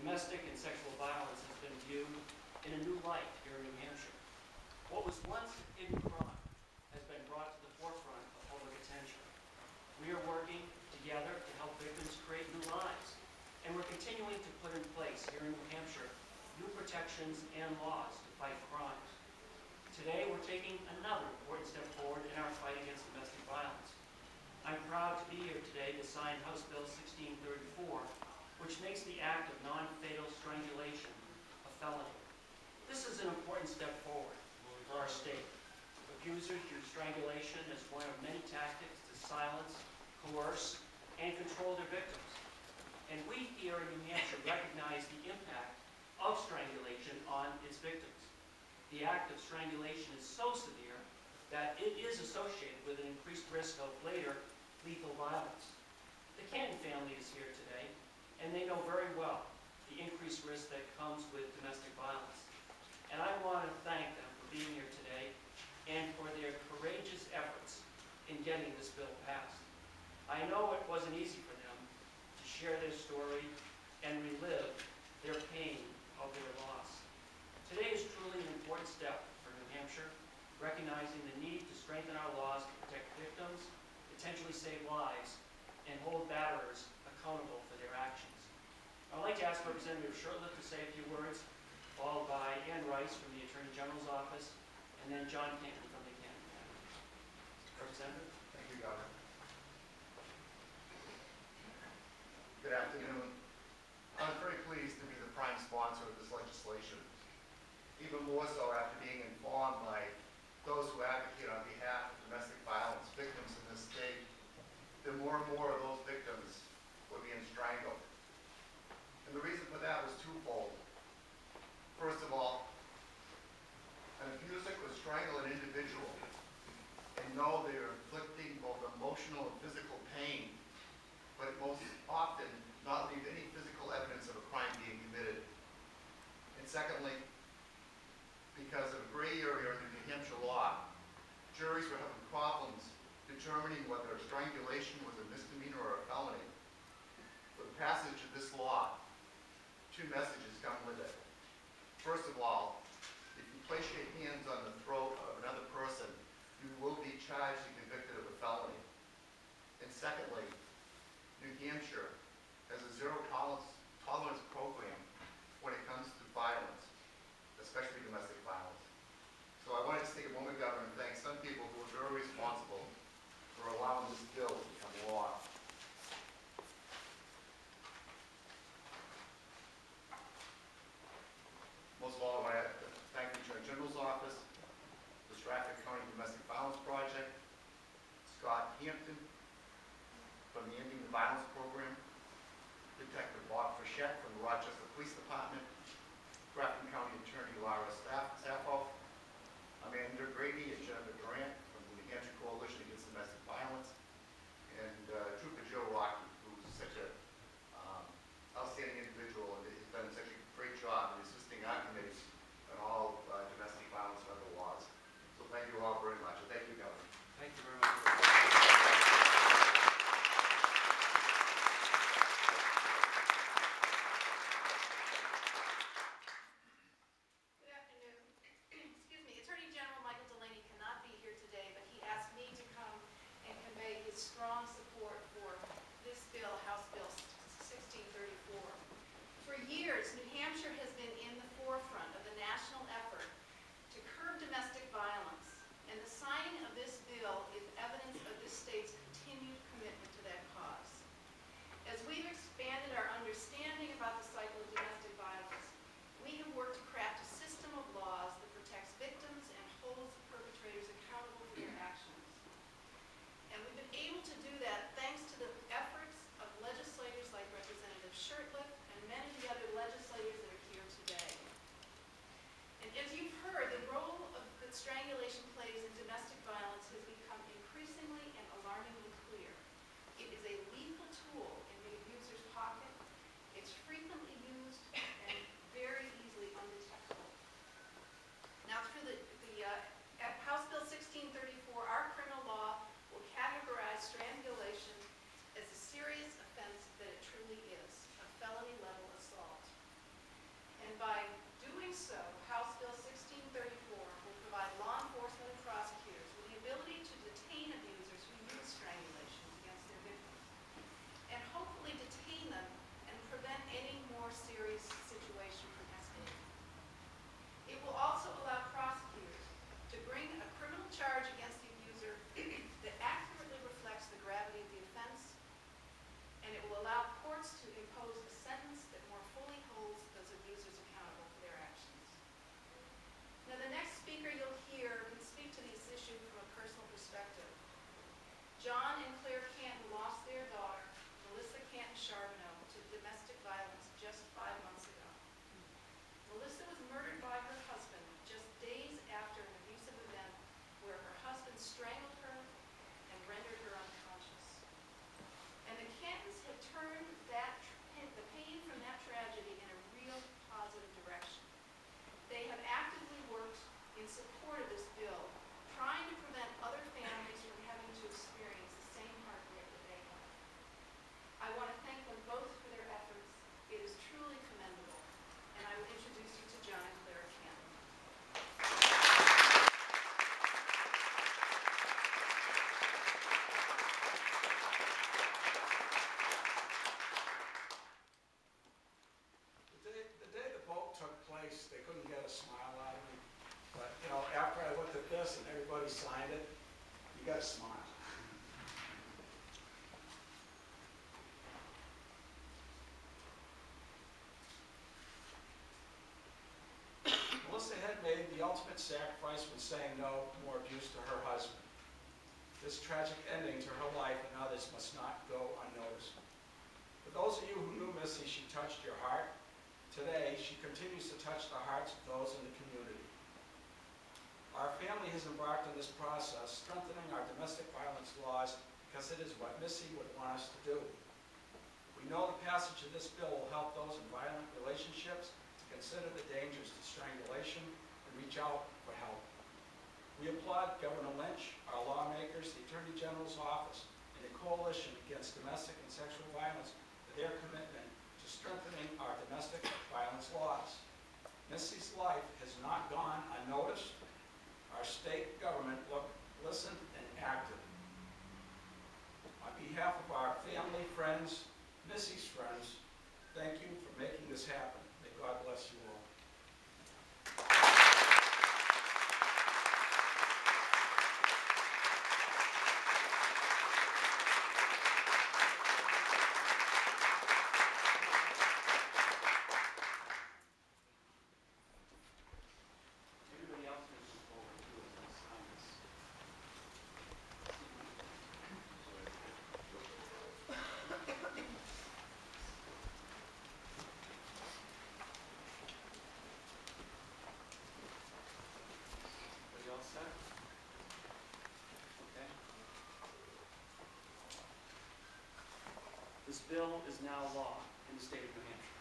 Domestic and sexual violence has been viewed in a new light here in New Hampshire. What was once a hidden crime has been brought to the forefront of public attention. We are working together to help victims create new lives, and we're continuing to put in place here in New Hampshire new protections and laws to fight crimes. Today, we're taking another important step forward in our fight against domestic violence. I'm proud to be here today to sign House Bill 1634, which makes the act of non-fatal strangulation a felony. This is an important step forward for our state. Abusers use strangulation as one of many tactics to silence, coerce, and control their victims. And we here in New Hampshire recognize the impact of strangulation on its victims. The act of strangulation is so severe that it is associated with an increased risk of later lethal violence. The Canton family is here today, and they know very well the increased risk that comes with domestic violence. And I want to thank them for being here today and for their courageous efforts in getting this bill passed. I know it wasn't easy for them to share their story and relive their pain of their loss. Today is truly an important step for New Hampshire, recognizing the need to strengthen our laws to protect victims, potentially save lives, and hold batterers accountable for their actions. I'd like to ask Representative Shurtleff to say a few words, followed by Ann Rice from the Attorney General's office, and then John Canton from the Canton family. Representative? Thank you, Governor. Good afternoon. I'm very pleased to be the prime sponsor of this legislation, even more so after being informed by those who advocate on behalf of domestic violence victims in this state that more and more of those victims were being strangled. And the reason for that was twofold. First of all, an abuser could strangle an individual and know they are inflicting both emotional and physical pain, but most often not leave any physical evidence of a crime being committed. And secondly, because of a gray area in the New Hampshire law, juries were having problems determining whether strangulation was a misdemeanor or a felony. With the passage of this law, two messages come with it. First of all, if you place your hands on the throat of another person, you will be charged and convicted of a felony. And secondly, New Hampshire has a zero tolerance program when it comes to violence, especially domestic violence. So I wanted to take a moment, Governor, and thank some people who were very responsible for allowing this bill to become law. Most of all, I want to thank the Attorney General's office, the Stratford County Domestic Violence Project, Scott Hampton from the Ending the Violence Program, Detective Bob Frechette from the Rochester Police Department, Grafton County Attorney Laura Sappho, Amanda Grady and Jennifer Durant from the New Hampshire Coalition Against Domestic Violence, and Trooper Joe Rocky, who's such an outstanding individual and has done such a great job in assisting our committees on all domestic violence and other laws. So thank you all very much, and thank you, Governor. Thank you very much. Strong support for this bill, House Bill 1634. For years, New Hampshire has been in the forefront of the national effort to curb domestic violence, and the signing of this bill is evidence of this state's continued commitment to that cause. As we've expanded our understanding about the cycle of domestic violence, we have worked to craft a system of laws that protects victims and holds perpetrators accountable for their actions. And we've been able to do that thanks to the efforts of legislators like Representative Shurtleff and many of the other legislative this and everybody signed it, you got to smile. Melissa had made the ultimate sacrifice when saying no to more abuse to her husband. This tragic ending to her life and others must not go unnoticed. For those of you who knew Missy, she touched your heart. Today, she continues to touch the hearts of those in the community. Our family has embarked on this process, strengthening our domestic violence laws because it is what Missy would want us to do. We know the passage of this bill will help those in violent relationships to consider the dangers to strangulation and reach out for help. We applaud Governor Lynch, our lawmakers, the Attorney General's office, and the Coalition Against Domestic and Sexual Violence for their commitment to strengthening our domestic violence laws. Missy's life has not gone unnoticed. Our state government listened and acted. On behalf of our family, friends, Missy's friends, thank you for making this happen. May God bless you all. Everybody else can come forward too as I sign this. Everybody all set? Okay. This bill is now law in the state of New Hampshire.